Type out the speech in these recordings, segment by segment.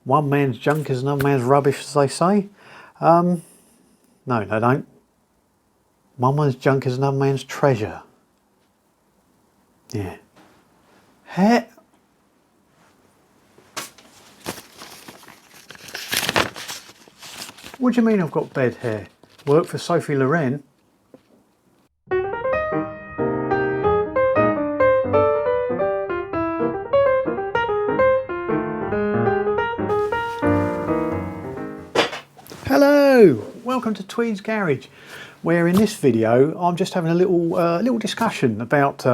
one man's junk is another man's rubbish, as they say. No, they don't. One man's junk is another man's treasure. Yeah. Hair. What do you mean I've got bed hair? Work for Sophie Loren? Hello, welcome to Tweed's Garage, where in this video I'm just having a little discussion about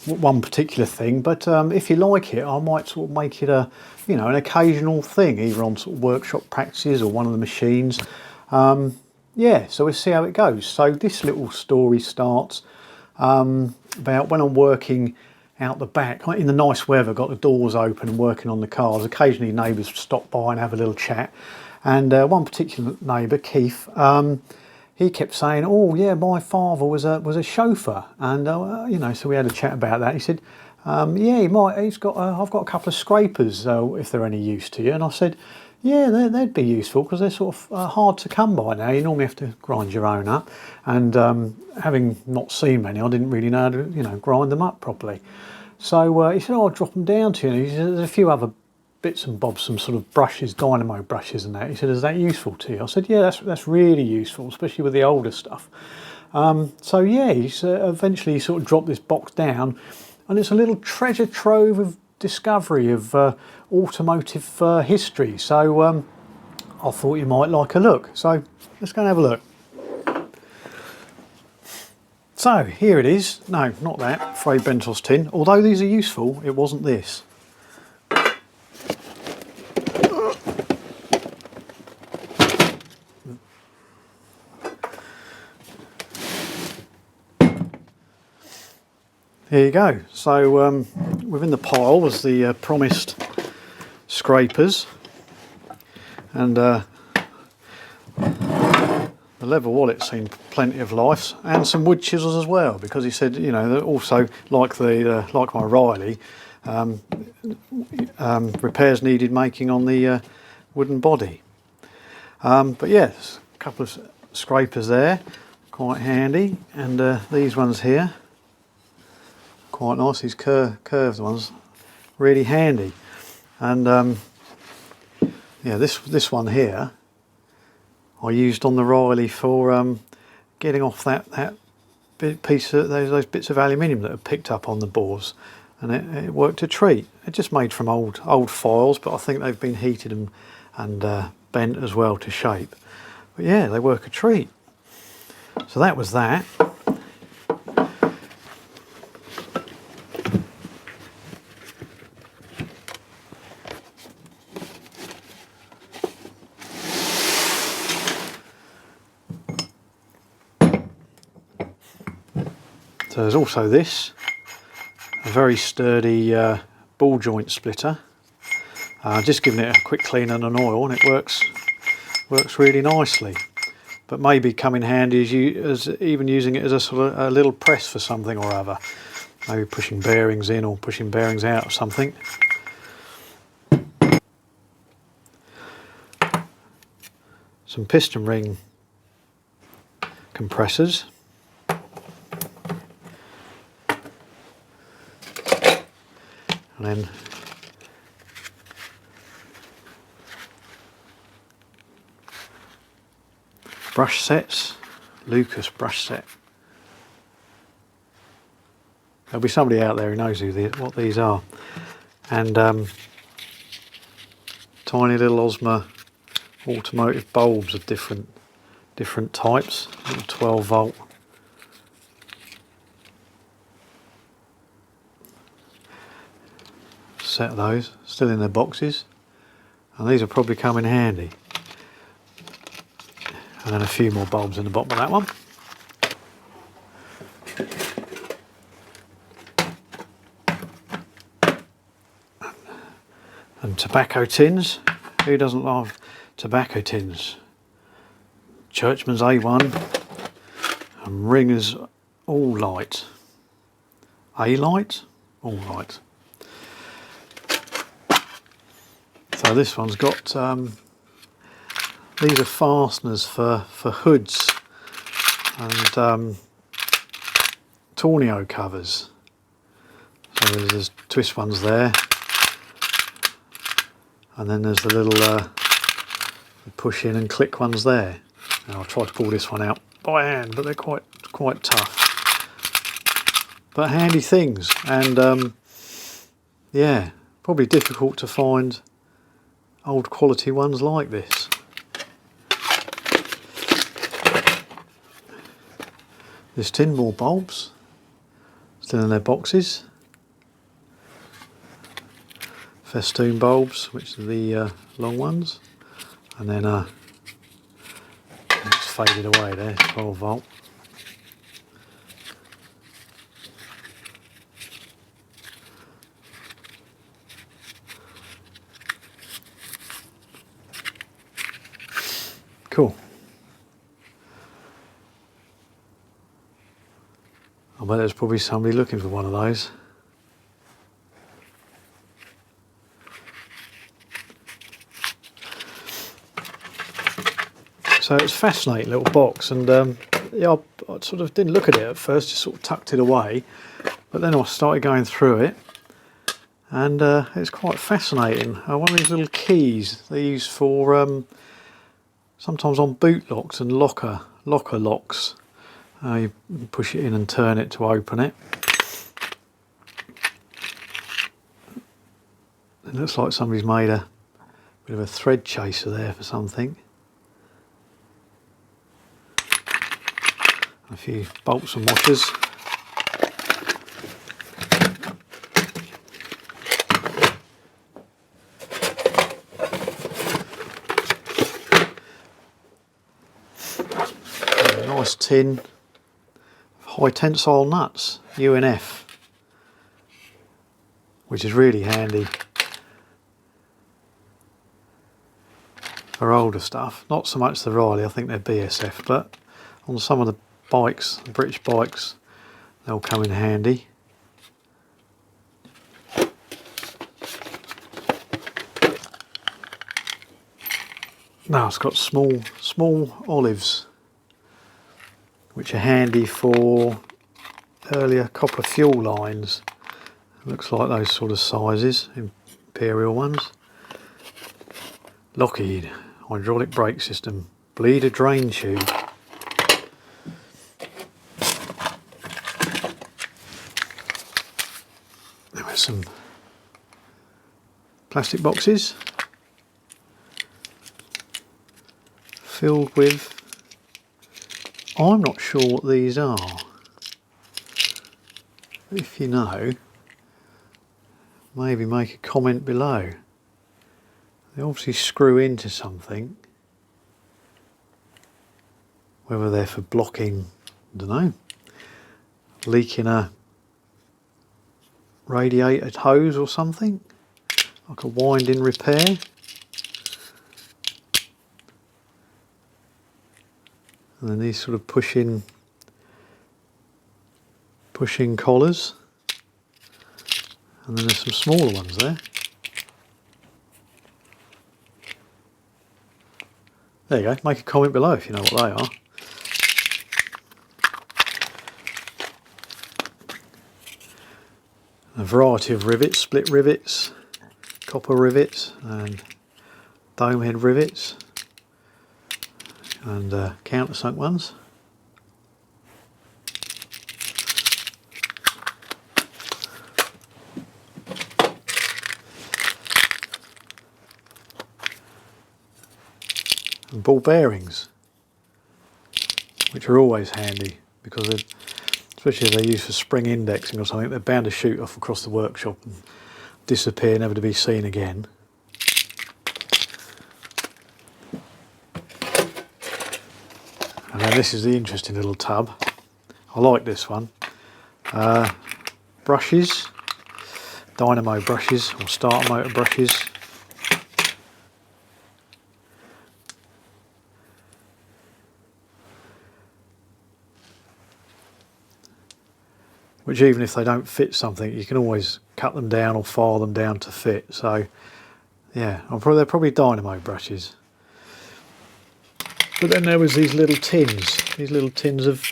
one particular thing, but if you like it, I might sort of make it a, you know, an occasional thing, either on sort of workshop practices or one of the machines. Yeah, so we'll see how it goes. So this little story starts about when I'm working out the back in the nice weather, got the doors open and working on the cars. Occasionally neighbours stop by and have a little chat. And one particular neighbour, Keith, he kept saying, "Oh yeah, my father was a chauffeur," and you know, so we had a chat about that. He said, "Yeah, he's got. I've got a couple of scrapers if they're any use to you." And I said, "Yeah, they'd be useful because they're sort of hard to come by now. You normally have to grind your own up, and having not seen many, I didn't really know how to, you know, grind them up properly." So he said, "Oh, I'll drop them down to you." And he said, "There's a few other bits and bobs, some sort of brushes, dynamo brushes and that." He said, "Is that useful to you?" I said, "Yeah, that's really useful, especially with the older stuff." So yeah, he's eventually sort of dropped this box down, and it's a little treasure trove of discovery of automotive history. So I thought you might like a look. So let's go and have a look. So here it is. No, not that, Frey Bentos tin. Although these are useful, it wasn't this. Here you go. So within the pile was the promised scrapers, and the leather wallet's seen plenty of life, and some wood chisels as well, because he said, you know, also like like my Riley, repairs needed making on the wooden body. But yes, a couple of scrapers there, quite handy, and these ones here. Quite nice, these curved ones, really handy. And yeah, this one here I used on the Riley for getting off that piece of those bits of aluminium that had picked up on the bores, and it worked a treat. It's just made from old files, but I think they've been heated and bent as well to shape. But yeah, they work a treat. So that was that. So there's also this, a very sturdy ball joint splitter. Just giving it a quick clean and an oil, and it works really nicely. But maybe come in handy as even using it as a sort of a little press for something or other. Maybe pushing bearings in or pushing bearings out of something. Some piston ring compressors. And then brush sets, Lucas brush set. There'll be somebody out there who knows what these are. And tiny little Osmo automotive bulbs of different types, little 12 volt. Set of those, still in their boxes, and these will probably come in handy. And then a few more bulbs in the bottom of that one. And tobacco tins. Who doesn't love tobacco tins? Churchman's A1 and Ringer's All Light. A Light? All Light. So this one's got, these are fasteners for hoods and tornado covers. So there's twist ones there, and then there's the little push in and click ones there. Now I'll try to pull this one out by hand, but they're quite tough. But handy things, and yeah, probably difficult to find old quality ones like this. There's tin ball bulbs, still in their boxes. Festoon bulbs, which are the long ones, and then it's faded away there, 12 volt. Cool. I bet there's probably somebody looking for one of those. So it's a fascinating little box, and yeah, I sort of didn't look at it at first, just sort of tucked it away, but then I started going through it, and it's quite fascinating. One of these little keys they use for sometimes on boot locks and locker locks. You push it in and turn it to open it. It looks like somebody's made a bit of a thread chaser there for something. A few bolts and washers. A nice tin of high tensile nuts, UNF, which is really handy for older stuff. Not so much the Riley, I think they're BSF, but on some of the bikes, the British bikes, they'll come in handy. Now it's got small olives, which are handy for earlier copper fuel lines. It looks like those sort of sizes, imperial ones. Lockheed hydraulic brake system, bleeder drain tube. Some plastic boxes filled with, I'm not sure what these are. If you know, maybe make a comment below. They obviously screw into something, whether they're for blocking, I don't know, leaking a radiator hose or something, like a wind-in repair. And then these sort of push-in collars, and then there's some smaller ones there. There you go, make a comment below if you know what they are. A variety of rivets, split rivets, copper rivets and dome head rivets, and countersunk ones. And ball bearings, which are always handy because they're, especially if they're used for spring indexing or something, they're bound to shoot off across the workshop and disappear, never to be seen again. And then this is the interesting little tub. I like this one. Brushes, dynamo brushes or starter motor brushes. Which, even if they don't fit something, you can always cut them down or file them down to fit. So Yeah, they're probably dynamo brushes. But then there was these little tins of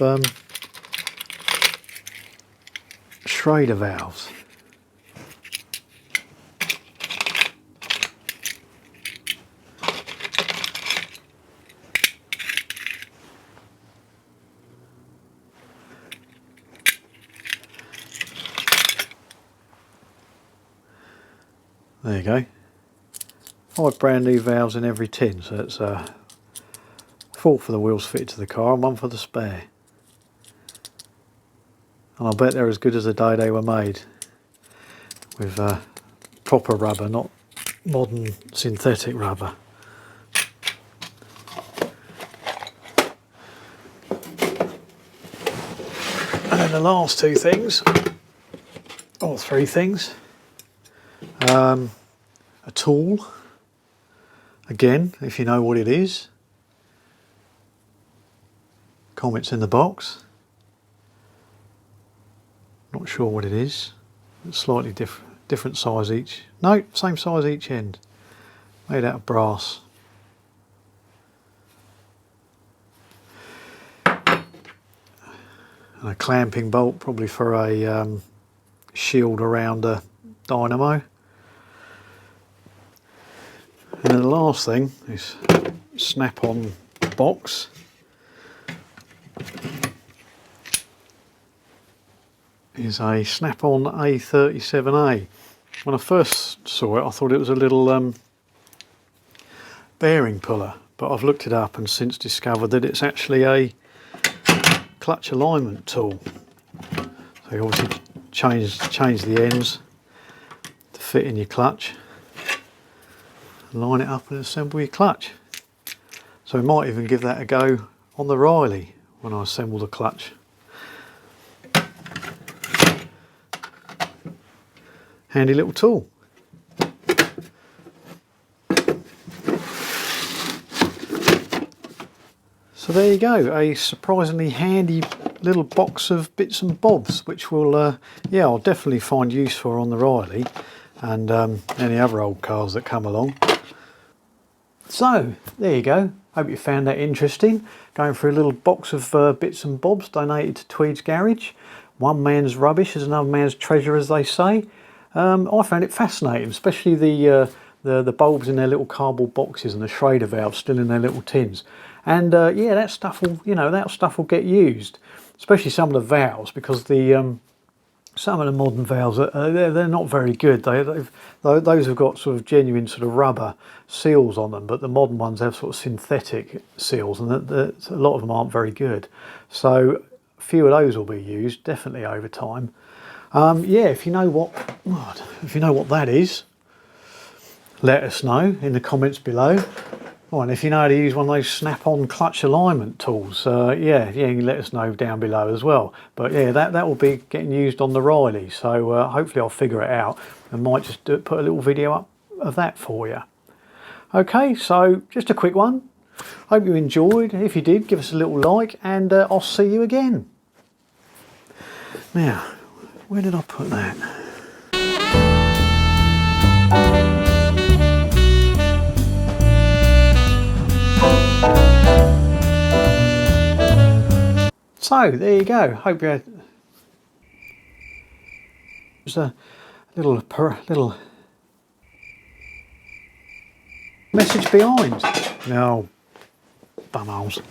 Schrader valves. There you go. 5 brand new valves in every tin, so it's 4 for the wheels fitted to the car and 1 for the spare. And I bet they're as good as the day they were made, with proper rubber, not modern synthetic rubber. And then the last 2 things, or 3 things, a tool, again, if you know what it is, comments in the box. Not sure what it is, it's slightly different size each, no, same size each end, made out of brass. And a clamping bolt, probably for a shield around a dynamo. And then the last thing is snap-on box. Is a snap-on A37A. When I first saw it, I thought it was a little bearing puller, but I've looked it up and since discovered that it's actually a clutch alignment tool. So you obviously change the ends to fit in your clutch, line it up and assemble your clutch. So we might even give that a go on the Riley when I assemble the clutch. Handy little tool. So there you go, a surprisingly handy little box of bits and bobs, which will, yeah, I'll definitely find use for on the Riley and any other old cars that come along. So there you go, hope you found that interesting, going through a little box of bits and bobs donated to Tweed's Garage. One man's rubbish is another man's treasure, as they say. I found it fascinating, especially the bulbs in their little cardboard boxes and the Schrader valves still in their little tins. And yeah, that stuff will, that stuff will get used, especially some of the valves, because some of the modern valves they're not very good. Those have got sort of genuine sort of rubber seals on them, but the modern ones have sort of synthetic seals, and a lot of them aren't very good. So a few of those will be used definitely over time. Yeah, if you know what that is, let us know in the comments below. Oh, and if you know how to use one of those snap-on clutch alignment tools, yeah, you can let us know down below as well. But yeah, that will be getting used on the Riley, so hopefully I'll figure it out and might just put a little video up of that for you. Okay, so just a quick one. Hope you enjoyed. If you did, give us a little like, and I'll see you again. Now, where did I put that? So there you go. Hope you had a little message behind. No, bumholes.